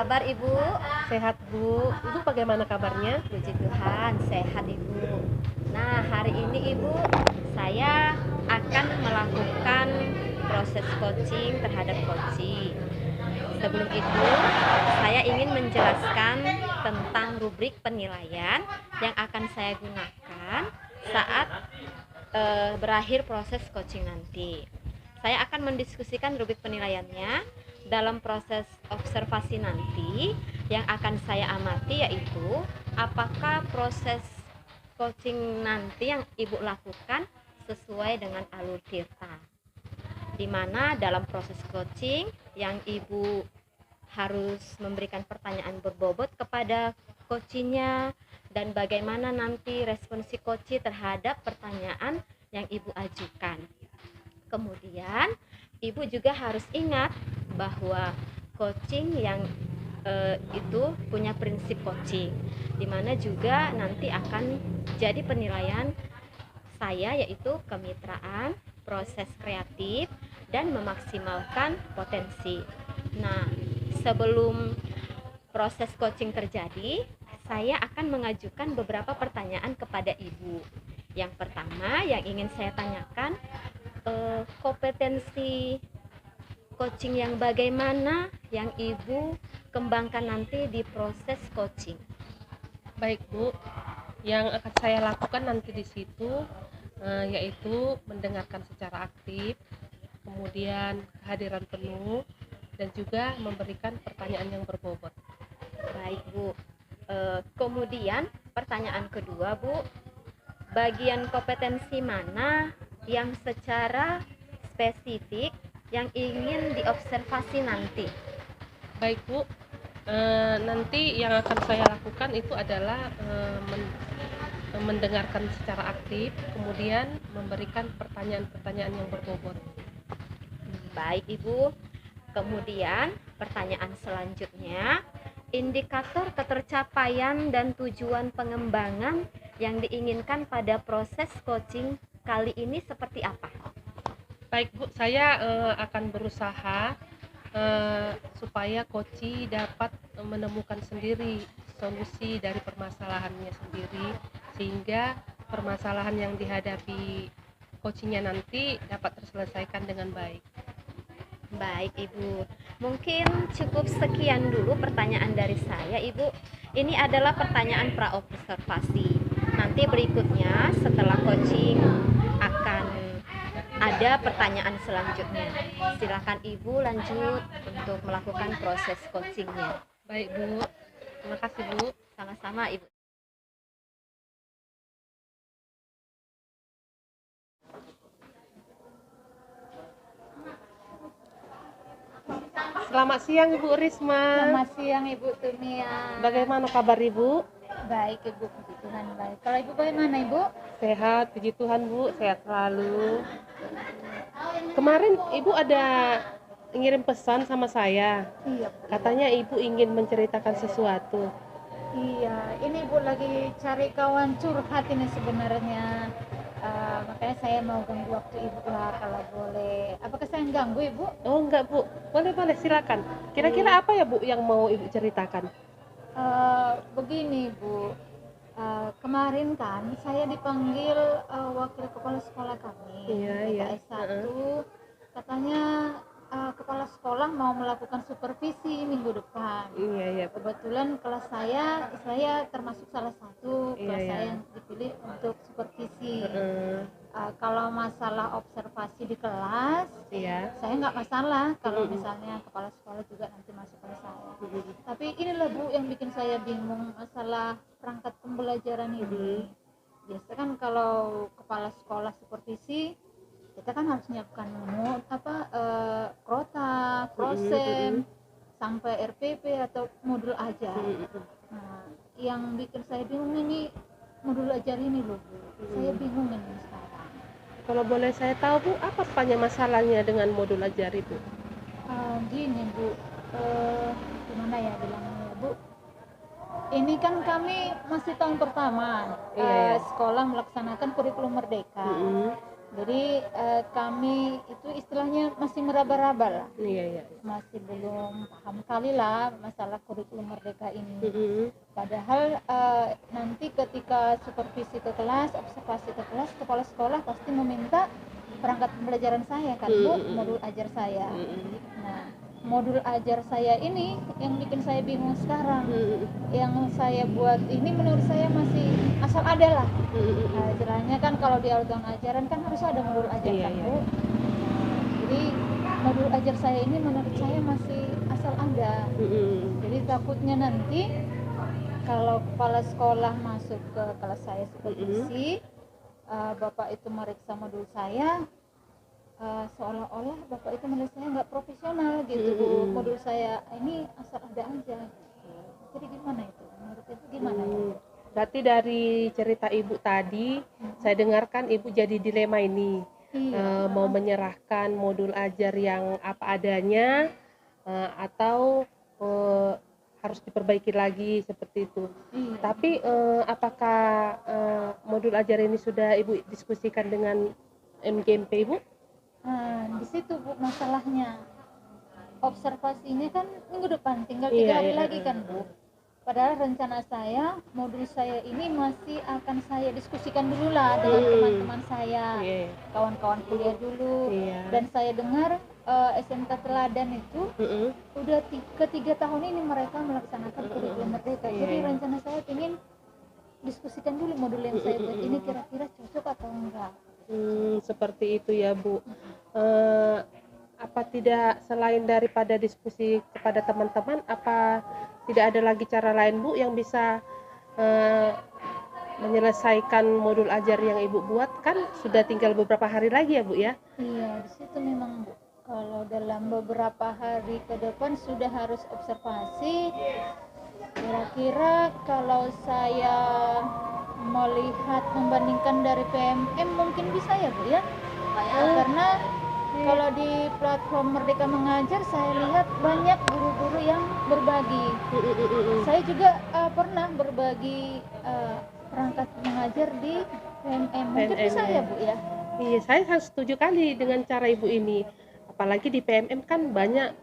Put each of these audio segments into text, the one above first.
kabar Ibu? Sehat Bu. Ibu bagaimana kabarnya? Puji Tuhan, sehat Ibu. Nah, hari ini Ibu, saya akan melakukan proses coaching terhadap coaching. Sebelum itu, saya ingin menjelaskan tentang rubrik penilaian yang akan saya gunakan saat berakhir proses coaching nanti. Saya akan mendiskusikan rubrik penilaiannya dalam proses observasi nanti. Yang akan saya amati yaitu apakah proses coaching nanti yang Ibu lakukan sesuai dengan alur tirta, di mana dalam proses coaching yang Ibu harus memberikan pertanyaan berbobot kepada coachingnya, dan bagaimana nanti respon si coach terhadap pertanyaan yang Ibu ajukan. Kemudian Ibu juga harus ingat bahwa coaching yang itu punya prinsip coaching, dimana juga nanti akan jadi penilaian saya, yaitu kemitraan, proses kreatif, dan memaksimalkan potensi. Nah, sebelum proses coaching terjadi, saya akan mengajukan beberapa pertanyaan kepada Ibu. Yang pertama yang ingin saya tanyakan, kompetensi coaching yang bagaimana yang Ibu kembangkan nanti di proses coaching? Baik Bu, yang akan saya lakukan nanti di situ yaitu mendengarkan secara aktif, kemudian kehadiran penuh, dan juga memberikan pertanyaan yang berbobot. Baik Bu. Kemudian pertanyaan kedua Bu, bagian kompetensi mana yang secara spesifik yang ingin diobservasi nanti? Baik Bu, nanti yang akan saya lakukan itu adalah mendengarkan secara aktif, kemudian memberikan pertanyaan-pertanyaan yang berbobot. Baik Ibu. Kemudian pertanyaan selanjutnya, indikator ketercapaian dan tujuan pengembangan yang diinginkan pada proses coaching kali ini seperti apa? Baik Bu, saya akan berusaha supaya coach dapat menemukan sendiri solusi dari permasalahannya sendiri, sehingga permasalahan yang dihadapi coachingnya nanti dapat terselesaikan dengan baik. Baik Ibu, mungkin cukup sekian dulu pertanyaan dari saya Ibu. Ini adalah pertanyaan pra-observasi. Nanti berikutnya setelah coaching akan ada pertanyaan selanjutnya. Silakan Ibu lanjut untuk melakukan proses coachingnya. Baik Bu, terima kasih Bu. Sama-sama Ibu. Selamat siang Ibu Risma. Selamat siang Ibu Tumia. Bagaimana kabar Ibu? Baik Ibu, puji Tuhan baik. Kalau Ibu bagaimana Ibu? Sehat, puji Tuhan Bu, sehat selalu. Kemarin Ibu ada ngirim pesan sama saya. Iya. Katanya Ibu ingin menceritakan sesuatu. Iya, ini Ibu lagi cari kawan curhat ini sebenarnya. Makanya saya mau ganggu waktu Ibu lah kalau boleh. Apakah saya ganggu Ibu? Oh enggak Bu, boleh silakan. Kira-kira apa ya Bu yang mau Ibu ceritakan? Begini Bu, kemarin kan saya dipanggil wakil kepala sekolah kami, Iya. PKS 1. Katanya kepala sekolah mau melakukan supervisi minggu depan. Iya. Kebetulan kelas saya termasuk salah satu kelas saya yang dipilih untuk supervisi. Kalau masalah observasi di kelas, saya nggak masalah kalau misalnya kepala sekolah juga nanti masuk kelas saya. Tapi inilah Bu yang bikin saya bingung masalah perangkat pembelajaran ini. Biasa kan kalau kepala sekolah supervisi, kita kan harus nyiapkan krota, prosen, sampai RPP atau modul ajar. Nah, yang bikin saya bingung ini modul ajar ini loh Bu. Saya bingung ini sekarang. Kalau boleh saya tahu Bu, apa sepanjang masalahnya dengan modul ajar itu? Gini Bu, gimana ya bilangnya ya Bu? Ini kan kami masih tahun pertama sekolah melaksanakan kurikulum merdeka. Jadi kami itu istilahnya masih meraba-raba lah, Iya. masih belum paham kali lah masalah kurikulum merdeka ini. Padahal nanti ketika supervisi ke kelas, observasi ke kelas, kepala sekolah pasti meminta perangkat pembelajaran saya kan Bu, modul ajar saya. Nah, modul ajar saya ini yang bikin saya bingung sekarang. Yang saya buat ini menurut saya masih asal ada lah. Istilahnya kan kalau di alutan ajaran kan harus ada modul ajar kan Bu. Jadi modul ajar saya ini menurut saya masih asal ada. Jadi takutnya nanti kalau kepala sekolah masuk ke kelas saya supervisi, Bapak itu meriksa modul saya, seolah-olah Bapak itu menurut saya nggak profesional gitu Bu. Modul saya ini asal ada aja. Jadi gimana itu? Menurut itu gimana ya? Berarti dari cerita Ibu tadi, saya dengarkan Ibu jadi dilema ini. Mau menyerahkan modul ajar yang apa adanya, atau harus diperbaiki lagi seperti itu. Tapi apakah modul ajar ini sudah Ibu diskusikan dengan MGMP Ibu? Di situ Bu masalahnya. Observasinya kan minggu depan, tinggal 3 hari lagi kan Bu. Padahal rencana saya, modul saya ini masih akan saya diskusikan dulu lah dengan teman-teman saya, kawan-kawan kuliah dulu. Dan saya dengar SMK Teladan itu udah ketiga tahun ini mereka melaksanakan kurikulum merdeka. Jadi rencana saya ingin diskusikan dulu modul yang saya buat ini kira-kira cocok atau enggak. Seperti itu ya Bu. Apa tidak selain daripada diskusi kepada teman-teman, apa tidak ada lagi cara lain Bu yang bisa menyelesaikan modul ajar yang Ibu buat? Kan sudah tinggal beberapa hari lagi ya Bu ya? Iya, di situ memang Bu. Kalau dalam beberapa hari ke depan sudah harus observasi. Kira-kira kalau saya melihat membandingkan dari PMM mungkin bisa ya Bu ya? Karena kalau di platform Merdeka Mengajar saya lihat banyak guru-guru yang berbagi. Saya juga pernah berbagi perangkat mengajar di PMM. Mungkin bisa ya Bu ya? Iya, saya setuju kali dengan cara Ibu ini. Apalagi di PMM kan banyak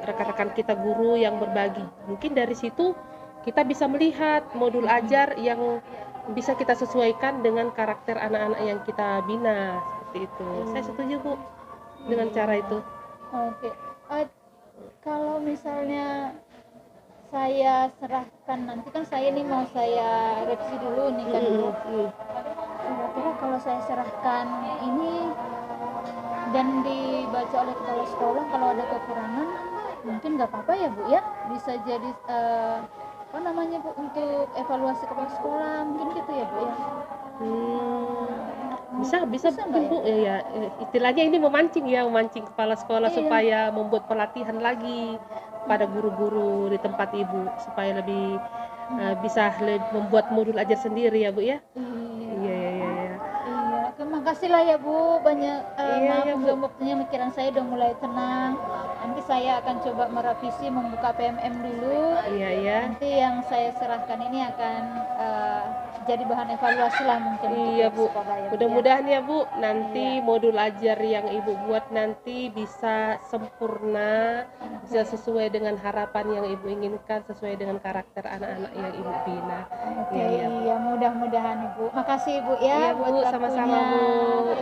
rekan-rekan kita guru yang berbagi. Mungkin dari situ kita bisa melihat modul ajar yang bisa kita sesuaikan dengan karakter anak-anak yang kita bina, seperti itu. Saya setuju Bu dengan cara itu. Oke. Kalau misalnya saya serahkan nanti kan saya nih mau saya revisi dulu nih kan Bu. Kira-kira kalau saya serahkan ini dan dibaca oleh kepala sekolah, kalau ada kekurangan mungkin nggak apa-apa ya Bu ya, bisa jadi apa namanya Bu, untuk evaluasi kepala sekolah mungkin gitu ya Bu ya. Bisa mungkin Bu ya, istilahnya ini memancing kepala sekolah supaya membuat pelatihan lagi pada guru-guru di tempat Ibu supaya lebih bisa membuat modul ajar sendiri ya Bu ya. Iya. Terima kasih lah ya Bu, banyak maaf waktunya pikiran saya udah mulai tenang. Nanti saya akan coba merevisi membuka PMM dulu. Nanti yang saya serahkan ini akan jadi bahan evaluasi lah mungkin. Iya Bu, mudah-mudahan ya Bu nanti modul ajar yang Ibu buat nanti bisa sempurna, bisa sesuai dengan harapan yang Ibu inginkan, sesuai dengan karakter anak-anak yang Ibu bina. Iya, mudah-mudahan Ibu. Makasih Ibu ya. Iya Bu, sama-sama Bu.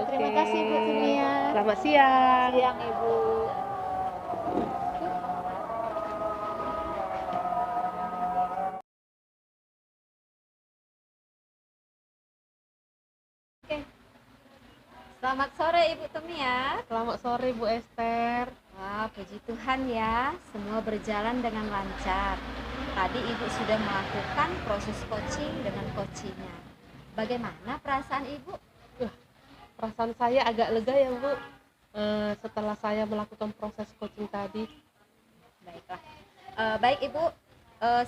Terima kasih Bu Simia. Selamat siang. Siang Ibu. Selamat sore Ibu Tumia. Selamat sore Bu Esther. Wah, puji Tuhan ya, semua berjalan dengan lancar. Tadi Ibu sudah melakukan proses coaching dengan coachingnya. Bagaimana perasaan Ibu? Perasaan saya agak lega ya Bu, setelah saya melakukan proses coaching tadi. Baiklah. Baik Ibu,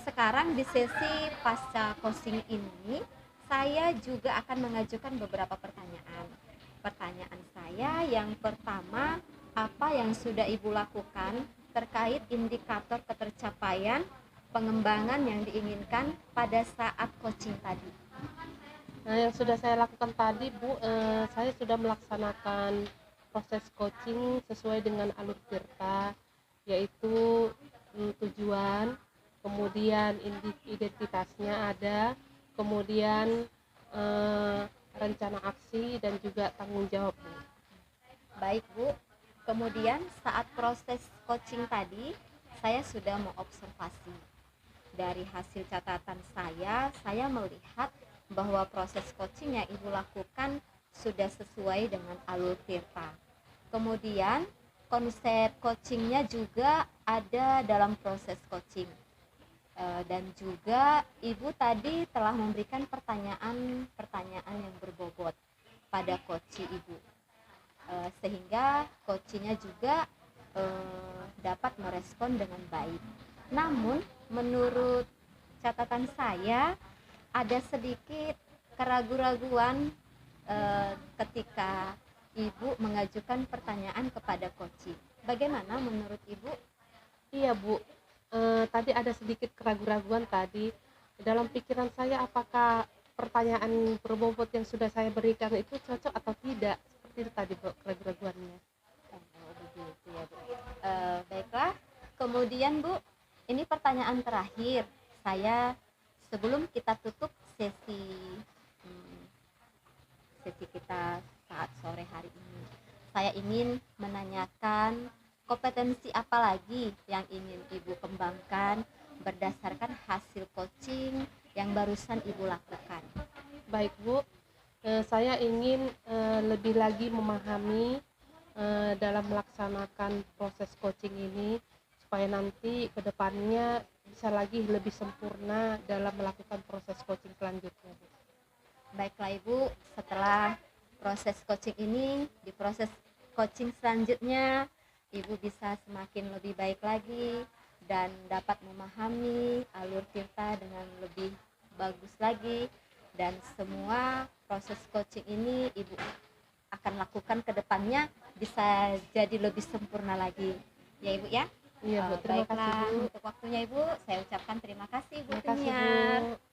sekarang di sesi pasca coaching ini, saya juga akan mengajukan beberapa pertanyaan. Pertanyaan saya yang pertama, apa yang sudah Ibu lakukan terkait indikator ketercapaian pengembangan yang diinginkan pada saat coaching tadi? Nah, yang sudah saya lakukan tadi, Bu, saya sudah melaksanakan proses coaching sesuai dengan alur Tirta, yaitu tujuan, kemudian identitasnya ada, kemudian rencana aksi dan juga tanggung jawab, Bu. Baik Bu, kemudian saat proses coaching tadi saya sudah mengobservasi. Dari hasil catatan saya melihat bahwa proses coaching yang Ibu lakukan sudah sesuai dengan alur Tirta. Kemudian konsep coachingnya juga ada dalam proses coaching. Dan juga Ibu tadi telah memberikan pertanyaan yang berbobot pada coaching Ibu, sehingga coachingnya juga dapat merespon dengan baik. Namun menurut catatan saya ada sedikit keraguan-raguan ketika Ibu mengajukan pertanyaan kepada coaching. Bagaimana menurut Ibu? Iya, Bu, tadi ada sedikit keraguan-raguan tadi dalam pikiran saya, apakah pertanyaan berbobot yang sudah saya berikan itu cocok atau tidak, seperti itu tadi, Bu, keraguan-raguannya. Oh, begitu ya Bu. Baiklah, kemudian Bu, ini pertanyaan terakhir saya sebelum kita tutup sesi kita saat sore hari ini. Saya ingin menanyakan kompetensi apa lagi yang ingin Ibu kembangkan berdasarkan hasil coaching yang barusan Ibu lakukan. Baik, Bu, saya ingin lebih lagi memahami dalam melaksanakan proses coaching ini, supaya nanti kedepannya bisa lagi lebih sempurna dalam melakukan proses coaching selanjutnya, Bu. Baiklah Ibu, setelah proses coaching ini, di proses coaching selanjutnya Ibu bisa semakin lebih baik lagi dan dapat memahami alur Tirta dengan lebih bagus lagi, dan semua proses coaching ini Ibu akan lakukan ke depannya bisa jadi lebih sempurna lagi. Ya Ibu ya? Iya, Bu, terima kasih, Bu. Untuk waktunya Ibu, saya ucapkan terima kasih Bu Terima kasih, Tinyar. Bu.